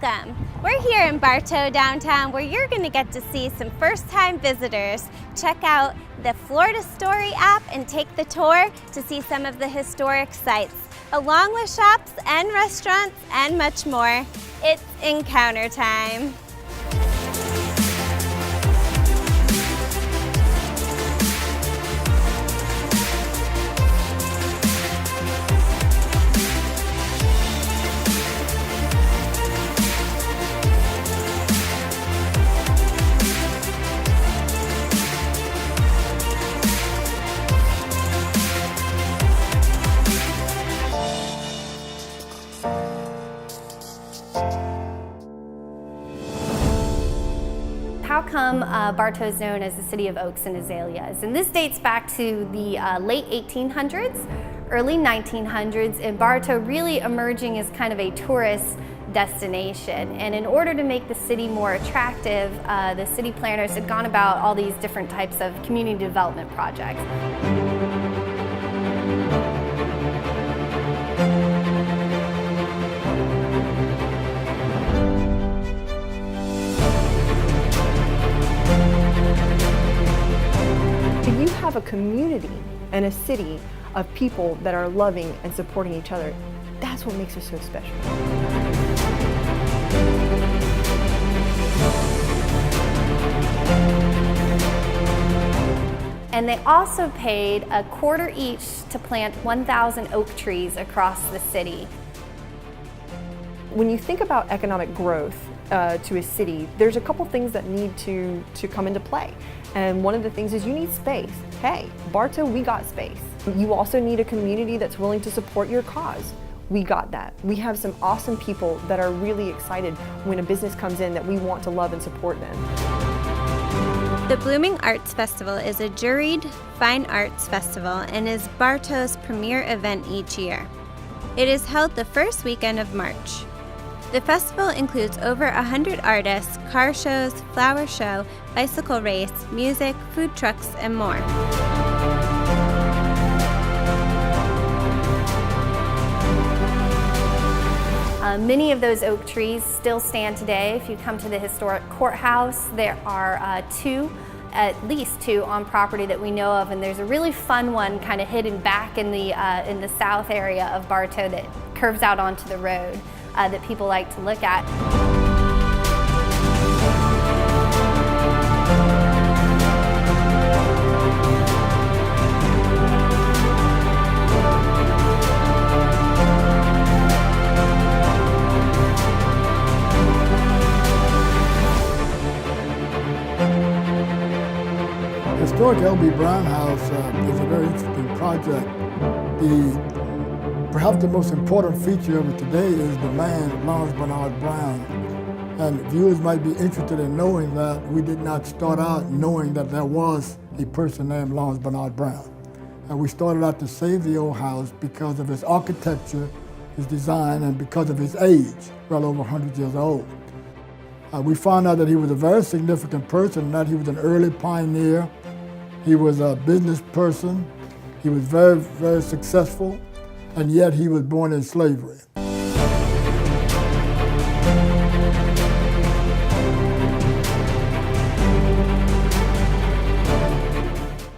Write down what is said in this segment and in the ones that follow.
Welcome! We're here in Bartow downtown where you're going to get to see some first-time visitors. Check out the Florida Story app and take the tour to see some of the historic sites, along with shops and restaurants and much more. It's encounter time. How come Bartow is known as the city of oaks and azaleas? And this dates back to the late 1800s, early 1900s, and Bartow really emerging as kind of a tourist destination. And in order to make the city more attractive, the city planners had gone about all these different types of community development projects. You have a community and a city of people that are loving and supporting each other. That's what makes it so special. And they also paid a quarter each to plant 1,000 oak trees across the city. When you think about economic growth to a city, there's a couple things that need to come into play. And one of the things is you need space. Hey, Bartow, we got space. You also need a community that's willing to support your cause. We got that. We have some awesome people that are really excited when a business comes in that we want to love and support them. The Blooming Arts Festival is a juried fine arts festival and is Bartow's premier event each year. It is held the first weekend of March. The festival includes over 100 artists, car shows, flower show, bicycle race, music, food trucks, and more. Many of those oak trees still stand today. If you come to the historic courthouse, there are at least two on property that we know of, and there's a really fun one kind of hidden back in the south area of Bartow that curves out onto the road that people like to look at. Historic L.B. Brown House is a very interesting project. Perhaps the most important feature of it today is the man, Lawrence Bernard Brown. And viewers might be interested in knowing that we did not start out knowing that there was a person named Lawrence Bernard Brown. And we started out to save the old house because of his architecture, his design, and because of his age, well over 100 years old. We found out that he was a very significant person, and that he was an early pioneer. He was a business person. He was very, very successful, and yet he was born in slavery.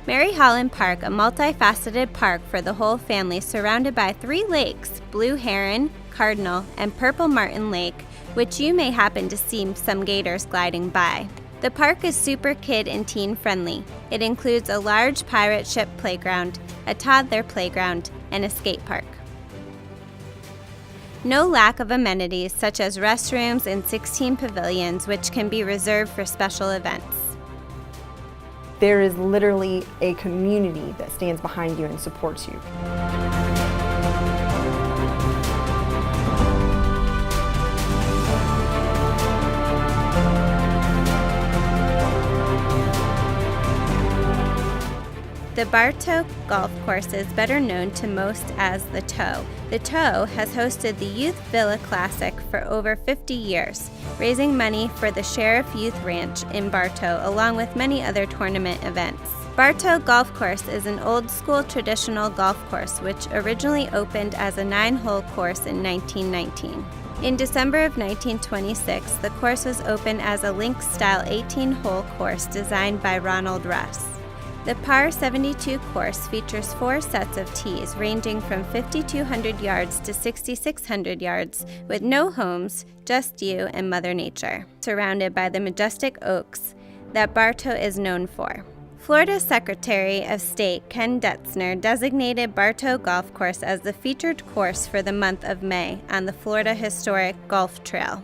Mary Holland Park, a multifaceted park for the whole family surrounded by 3 lakes, Blue Heron, Cardinal, and Purple Martin Lake, which you may happen to see some gators gliding by. The park is super kid and teen friendly. It includes a large pirate ship playground, a toddler playground, and a skate park. No lack of amenities such as restrooms and 16 pavilions, which can be reserved for special events. There is literally a community that stands behind you and supports you. The Bartow Golf Course is better known to most as the Toe. The Toe has hosted the Youth Villa Classic for over 50 years, raising money for the Sheriff Youth Ranch in Bartow, along with many other tournament events. Bartow Golf Course is an old-school traditional golf course which originally opened as a 9-hole course in 1919. In December of 1926, the course was opened as a link-style 18-hole course designed by Ronald Russ. The Par 72 course features 4 sets of tees ranging from 5,200 yards to 6,600 yards, with no homes, just you and Mother Nature, surrounded by the majestic oaks that Bartow is known for. Florida's Secretary of State Ken Detzner designated Bartow Golf Course as the featured course for the month of May on the Florida Historic Golf Trail.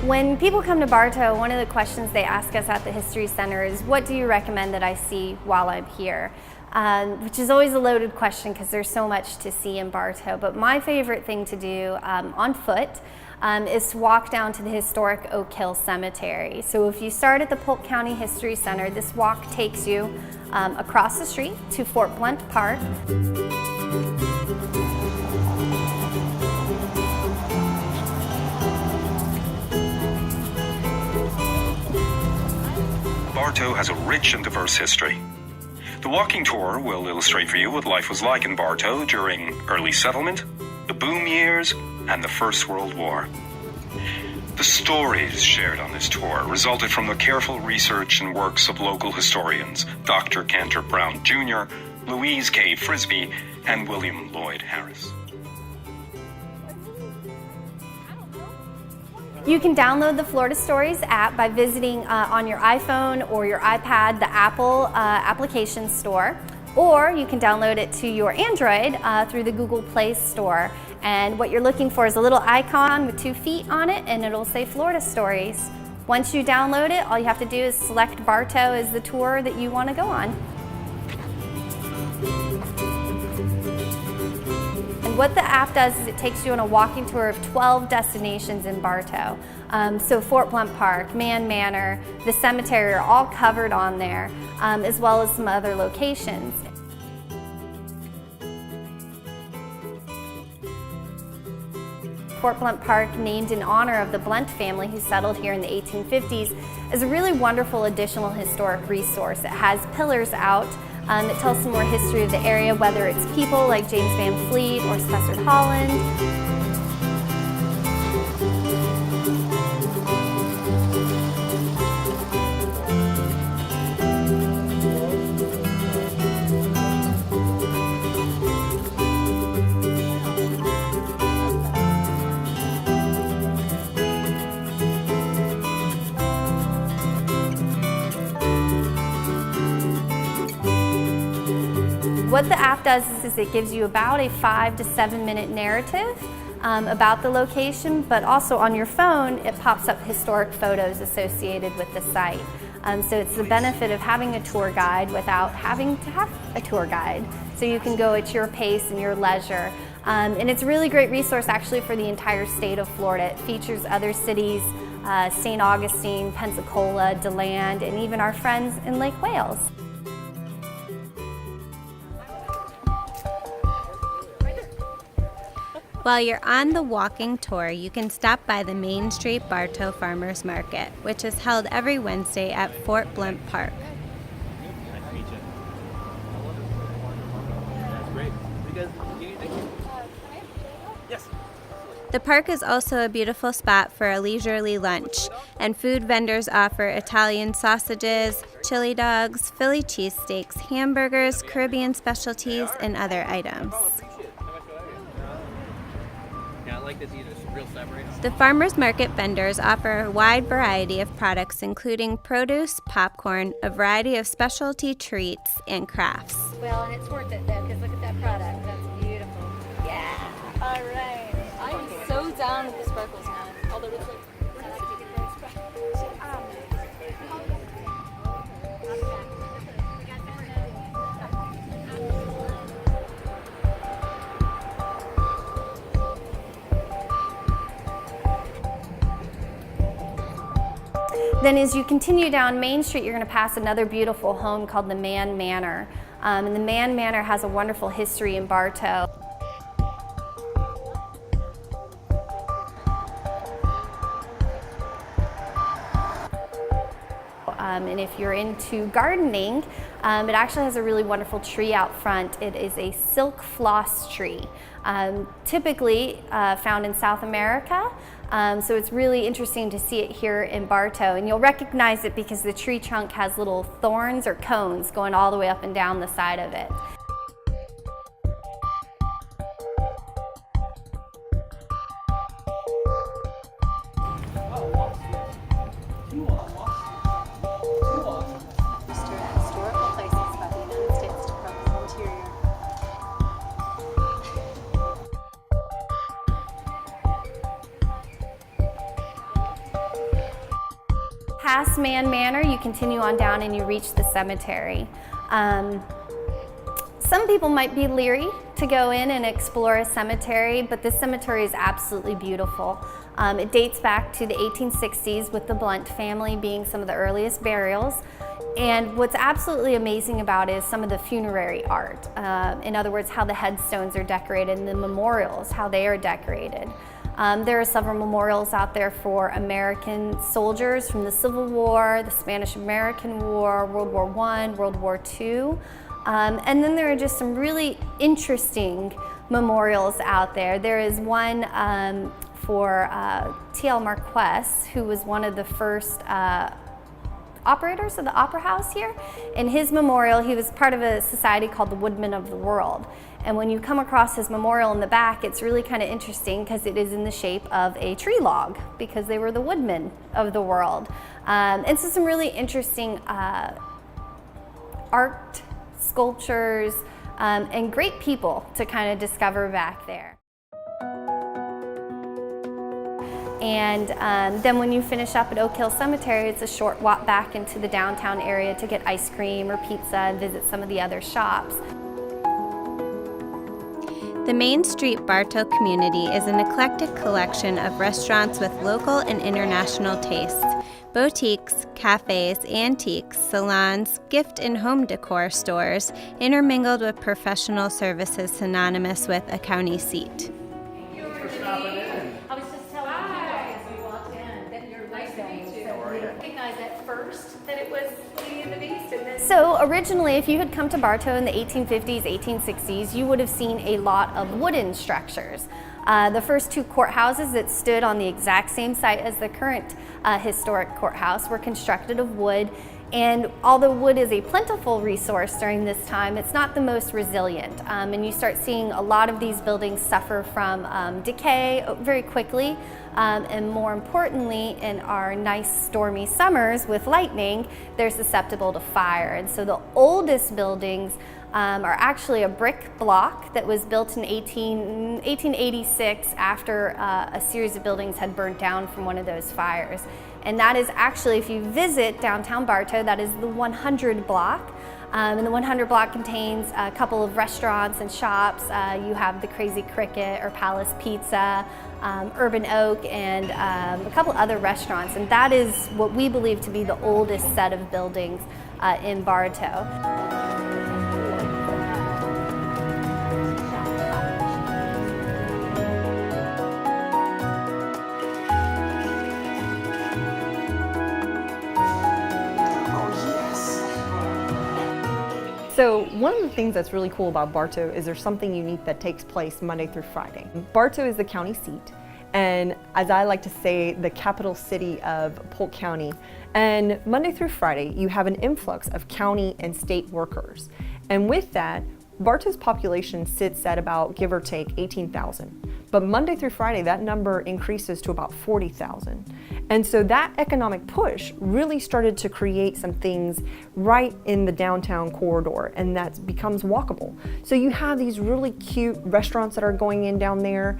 When people come to Bartow, one of the questions they ask us at the History Center is, what do you recommend that I see while I'm here? Which is always a loaded question because there's so much to see in Bartow. But my favorite thing to do on foot is to walk down to the historic Oak Hill Cemetery. So if you start at the Polk County History Center, this walk takes you across the street to Fort Blount Park. Bartow has a rich and diverse history. The walking tour will illustrate for you what life was like in Bartow during early settlement, the boom years, and the First World War. The stories shared on this tour resulted from the careful research and works of local historians Dr. Cantor Brown Jr., Louise K. Frisbee, and William Lloyd Harris. You can download the Florida Stories app by visiting on your iPhone or your iPad the Apple application store, or you can download it to your Android through the Google Play Store. And what you're looking for is a little icon with 2 feet on it, and it'll say Florida Stories. Once you download it, all you have to do is select Bartow as the tour that you want to go on. What the app does is it takes you on a walking tour of 12 destinations in Bartow. So Fort Blount Park, Mann Manor, the cemetery are all covered on there, as well as some other locations. Fort Blount Park, named in honor of the Blount family who settled here in the 1850s, is a really wonderful additional historic resource. It has pillars out that tells some more history of the area, whether it's people like James Van Fleet or Professor Holland. What the app does is it gives you about a 5 to 7 minute narrative about the location, but also on your phone it pops up historic photos associated with the site. So it's the benefit of having a tour guide without having to have a tour guide. So you can go at your pace and your leisure. And it's a really great resource actually for the entire state of Florida. It features other cities, St. Augustine, Pensacola, DeLand, and even our friends in Lake Wales. While you're on the walking tour, you can stop by the Main Street Bartow Farmers Market, which is held every Wednesday at Fort Blount Park. Nice to meet you. That's great. You guys, yes. The park is also a beautiful spot for a leisurely lunch, and food vendors offer Italian sausages, chili dogs, Philly cheesesteaks, hamburgers, Caribbean specialties, and other items. The farmers market vendors offer a wide variety of products including produce, popcorn, a variety of specialty treats, and crafts. Well, and it's worth it though, because look at that product. That's beautiful. Yeah. All right. I'm so down with the sparkles now. Although it's like, Then as you continue down Main Street, you're going to pass another beautiful home called the Mann Manor. And the Mann Manor has a wonderful history in Bartow. And if you're into gardening, it actually has a really wonderful tree out front. It is a silk floss tree, typically found in South America. So it's really interesting to see it here in Bartow, and you'll recognize it because the tree trunk has little thorns or cones going all the way up and down the side of it. Historical places by the United States Department of Interior. Past Mann Manor, you continue on down and you reach the cemetery. Some people might be leery to go in and explore a cemetery, but this cemetery is absolutely beautiful. It dates back to the 1860s with the Blount family being some of the earliest burials. And what's absolutely amazing about it is some of the funerary art. In other words, how the headstones are decorated and the memorials, how they are decorated. There are several memorials out there for American soldiers from the Civil War, the Spanish-American War, World War I, World War II. And then there are just some really interesting memorials out there. There is one for T.L. Marquess, who was one of the first operators of the Opera House here. In his memorial, he was part of a society called the Woodmen of the World. And when you come across his memorial in the back, it's really kind of interesting because it is in the shape of a tree log, because they were the woodmen of the world. And so some really interesting art, sculptures, and great people to kind of discover back there. And then when you finish up at Oak Hill Cemetery, it's a short walk back into the downtown area to get ice cream or pizza and visit some of the other shops. The Main Street Bartow community is an eclectic collection of restaurants with local and international tastes, boutiques, cafes, antiques, salons, gift and home decor stores, intermingled with professional services synonymous with a county seat. I was just telling you as we walked in that you're nice to meet you. We recognized at first that it was Beauty and the Beast. And then So originally, if you had come to Bartow in the 1850s, 1860s, you would have seen a lot of wooden structures. The first two courthouses that stood on the exact same site as the current historic courthouse were constructed of wood. And although wood is a plentiful resource during this time, it's not the most resilient. And you start seeing a lot of these buildings suffer from decay very quickly. And more importantly, in our nice stormy summers with lightning, they're susceptible to fire. And so the oldest buildings are actually a brick block that was built in 1886 after a series of buildings had burnt down from one of those fires. And that is actually, if you visit downtown Bartow, that is the 100 block. And the 100 block contains a couple of restaurants and shops. You have the Crazy Cricket or Palace Pizza, Urban Oak, and a couple other restaurants. And that is what we believe to be the oldest set of buildings in Bartow. So one of the things that's really cool about Bartow is there's something unique that takes place Monday through Friday. Bartow is the county seat, and as I like to say, the capital city of Polk County. And Monday through Friday, you have an influx of county and state workers. And with that, Bartow's population sits at about, give or take, 18,000. But Monday through Friday, that number increases to about 40,000. And so that economic push really started to create some things right in the downtown corridor, and that becomes walkable. So you have these really cute restaurants that are going in down there.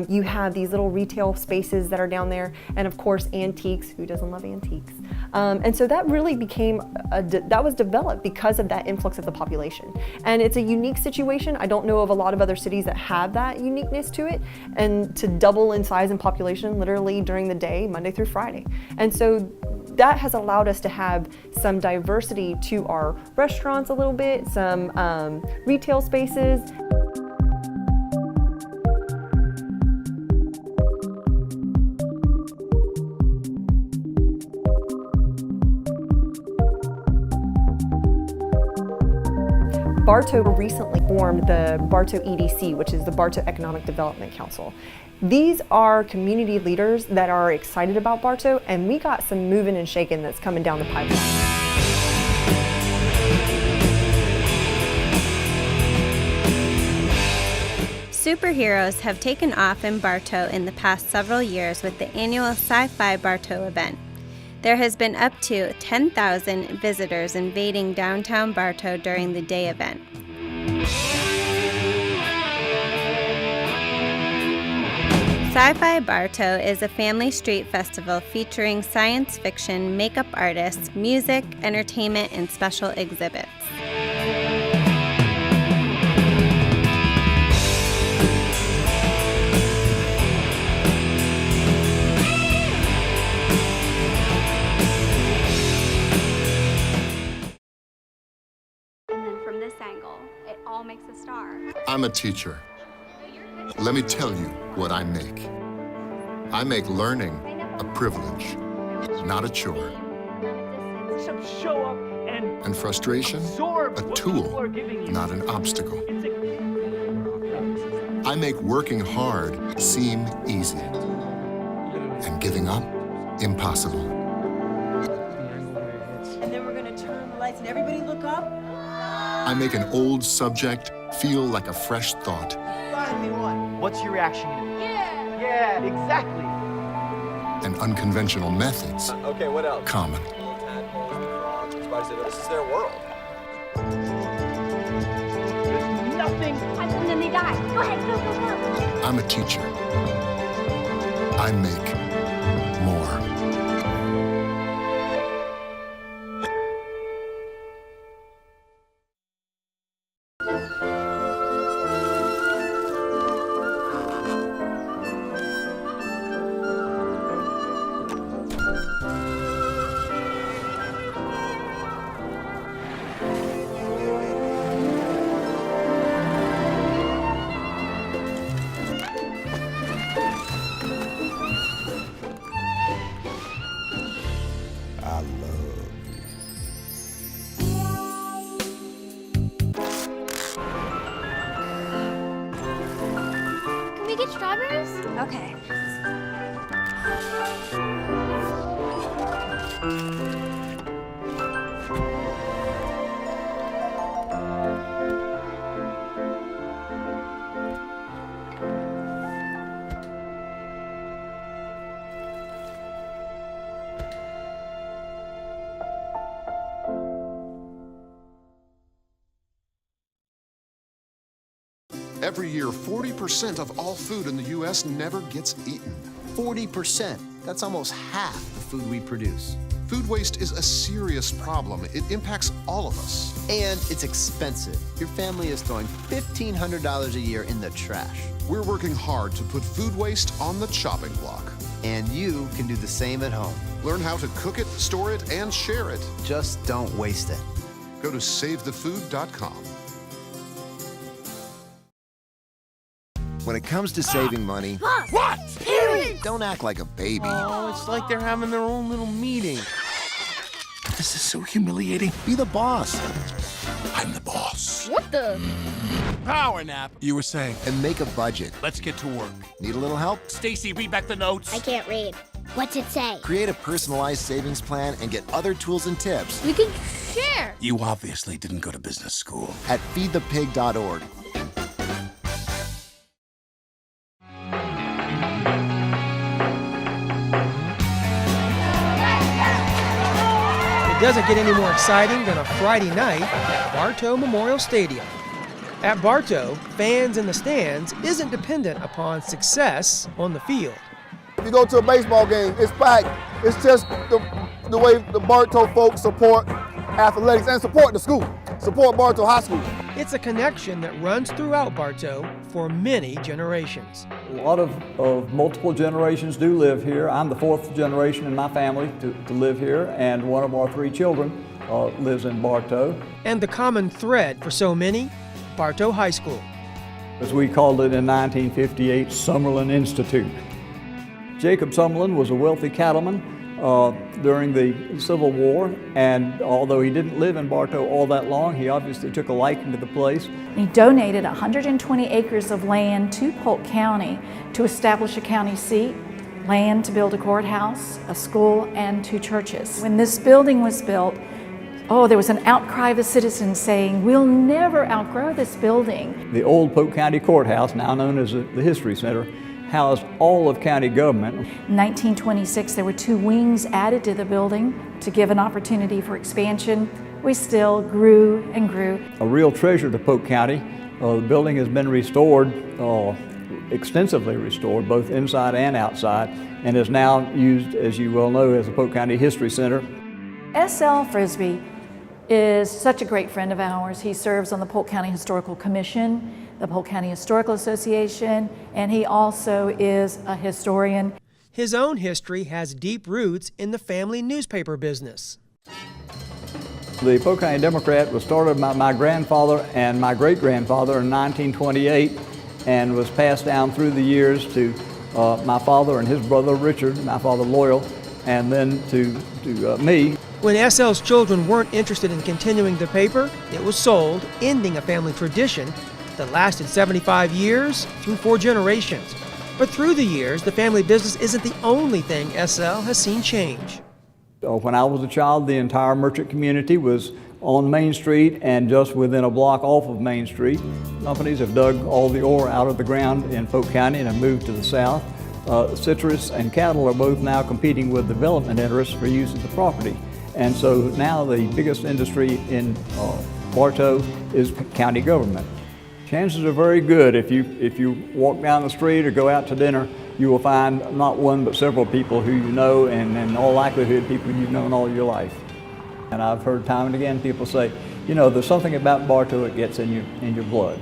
You have these little retail spaces that are down there, and of course antiques. Who doesn't love antiques? And so that really became, that was developed because of that influx of the population. And it's a unique situation. I don't know of a lot of other cities that have that uniqueness to it, and to double in size and population literally during the day, Monday through Friday. And so that has allowed us to have some diversity to our restaurants a little bit, some retail spaces. Bartow recently formed the Bartow EDC, which is the Bartow Economic Development Council. These are community leaders that are excited about Bartow, and we got some moving and shaking that's coming down the pipeline. Superheroes have taken off in Bartow in the past several years with the annual Sci-Fi Bartow event. There has been up to 10,000 visitors invading downtown Bartow during the day event. Sci-Fi Bartow is a family street festival featuring science fiction, makeup artists, music, entertainment, and special exhibits. And then from this angle, it all makes a star. I'm a teacher. Let me tell you what I make. I make learning a privilege, not a chore. Show up And frustration, absorb a what tool, people are giving you. not an obstacle. It's a I make working hard seem easy, and giving up impossible. And then we're gonna turn the lights and everybody look up. I make an old subject feel like a fresh thought. Find me one. What's your reaction gonna be? Yeah, exactly. And unconventional methods Okay, what else? common. Little tadpoles, the frogs, the spiders, this is their world. There's nothing. And then they die. Go ahead, go, go, go. I'm a teacher. I make more. Can we get strawberries? Okay. Every year, 40% of all food in the U.S. never gets eaten. 40%. That's almost half the food we produce. Food waste is a serious problem. It impacts all of us. And it's expensive. Your family is throwing $1,500 a year in the trash. We're working hard to put food waste on the chopping block. And you can do the same at home. Learn how to cook it, store it, and share it. Just don't waste it. Go to SaveTheFood.com. When it comes to saving money, What? Parents! don't act like a baby. Oh, it's like they're having their own little meeting. This is so humiliating. Be the boss I'm the boss. What the? Power nap. You were saying. and make a budget. Let's get to work. Need a little help? Stacy, read back the notes. I can't read. What's it say? Create a personalized savings plan and get other tools and tips We can share. You obviously didn't go to business school. at feedthepig.org. It doesn't get any more exciting than a Friday night at Bartow Memorial Stadium. At Bartow, fans in the stands isn't dependent upon success on the field. If you go to a baseball game, it's packed. It's just the way the Bartow folks support athletics and support the school, support Bartow High School. It's a connection that runs throughout Bartow for many generations. A lot of multiple generations do live here. I'm the fourth generation in my family to live here, and one of our three children lives in Bartow. And the common thread for so many, Bartow High School. As we called it in 1958, Summerlin Institute. Jacob Summerlin was a wealthy cattleman during the Civil War, and although he didn't live in Bartow all that long, he obviously took a liking to the place. He donated 120 acres of land to Polk County to establish a county seat, land to build a courthouse, a school, and 2 churches. When this building was built, there was an outcry of the citizens saying, "We'll never outgrow this building." The old Polk County Courthouse, now known as the History Center, housed all of county government. In 1926, there were 2 wings added to the building to give an opportunity for expansion. We still grew and grew. A real treasure to Polk County. The building has been restored, extensively restored, both inside and outside, and is now used, as you well know, as the Polk County History Center. S.L. Frisbee is such a great friend of ours. He serves on the Polk County Historical Commission, the Polk County Historical Association, and he also is a historian. His own history has deep roots in the family newspaper business. The Polk County Democrat was started by my grandfather and my great-grandfather in 1928 and was passed down through the years to my father and his brother Richard, my father Loyal, and then to me. When S.L.'s children weren't interested in continuing the paper, it was sold, ending a family tradition that lasted 75 years through 4 generations. But through the years, the family business isn't the only thing S.L. has seen change. When I was a child, the entire merchant community was on Main Street and just within a block off of Main Street. Companies have dug all the ore out of the ground in Polk County and have moved to the south. Citrus and cattle are both now competing with development interests for use of the property. And so now the biggest industry in Bartow is county government. Chances are very good if you walk down the street or go out to dinner, you will find not one but several people who you know, and in all likelihood people you've known all your life. And I've heard time and again people say, you know, there's something about Bartow that gets in your blood.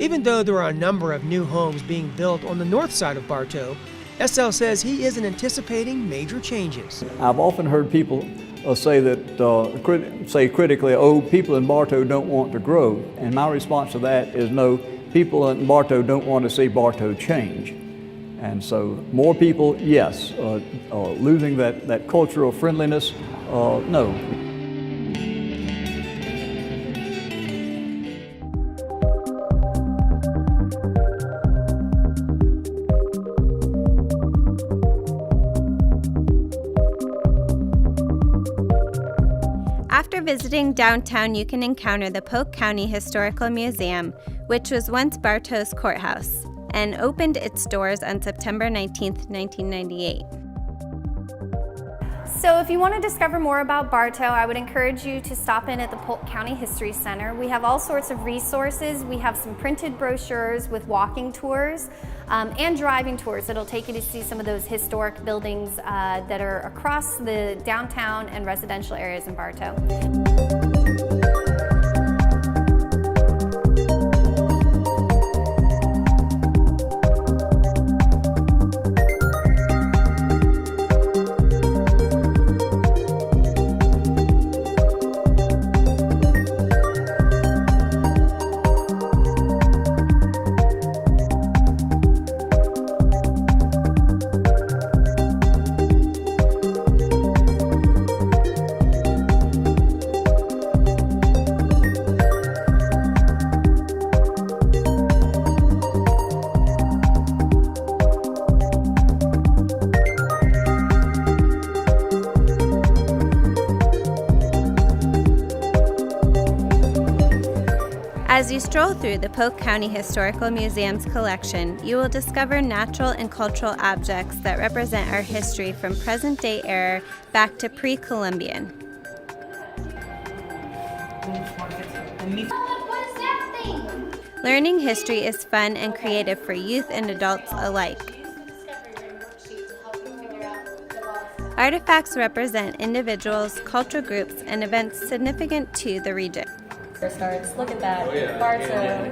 Even though there are a number of new homes being built on the north side of Bartow, S.L. says he isn't anticipating major changes. I've often heard people say that, say critically, oh, people in Bartow don't want to grow. And my response to that is no, people in Bartow don't want to see Bartow change. And so more people, yes. Losing that cultural friendliness, no. After visiting downtown, you can encounter the Polk County Historical Museum, which was once Bartow's courthouse, and opened its doors on September 19, 1998. So if you want to discover more about Bartow, I would encourage you to stop in at the Polk County History Center. We have all sorts of resources. We have some printed brochures with walking tours and driving tours that'll take you to see some of those historic buildings that are across the downtown and residential areas in Bartow. As you stroll through the Polk County Historical Museum's collection, you will discover natural and cultural objects that represent our history from present-day era back to pre-Columbian. Learning history is fun and creative for youth and adults alike. Artifacts represent individuals, cultural groups, and events significant to the region. Starts. Look at that. Bartow.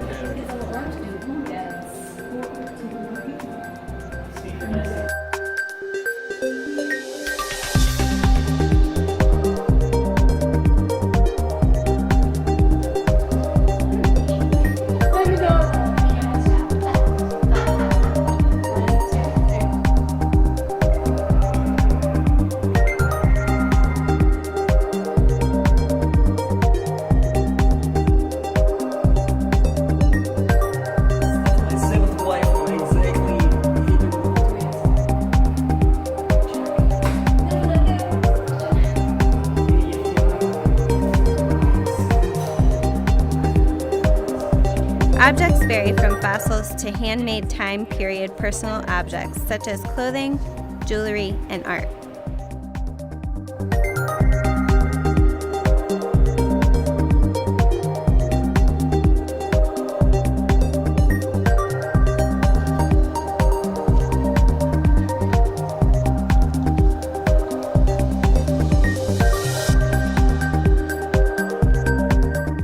Objects vary from fossils to handmade time period personal objects such as clothing, jewelry, and art.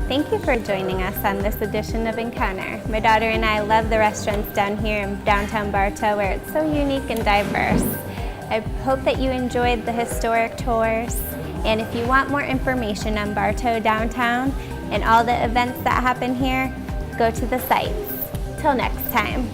Thank you for joining us on this edition of Encounter. My daughter and I love the restaurants down here in downtown Bartow where it's so unique and diverse. I hope that you enjoyed the historic tours, and if you want more information on Bartow downtown and all the events that happen here, go to the sites. Till next time.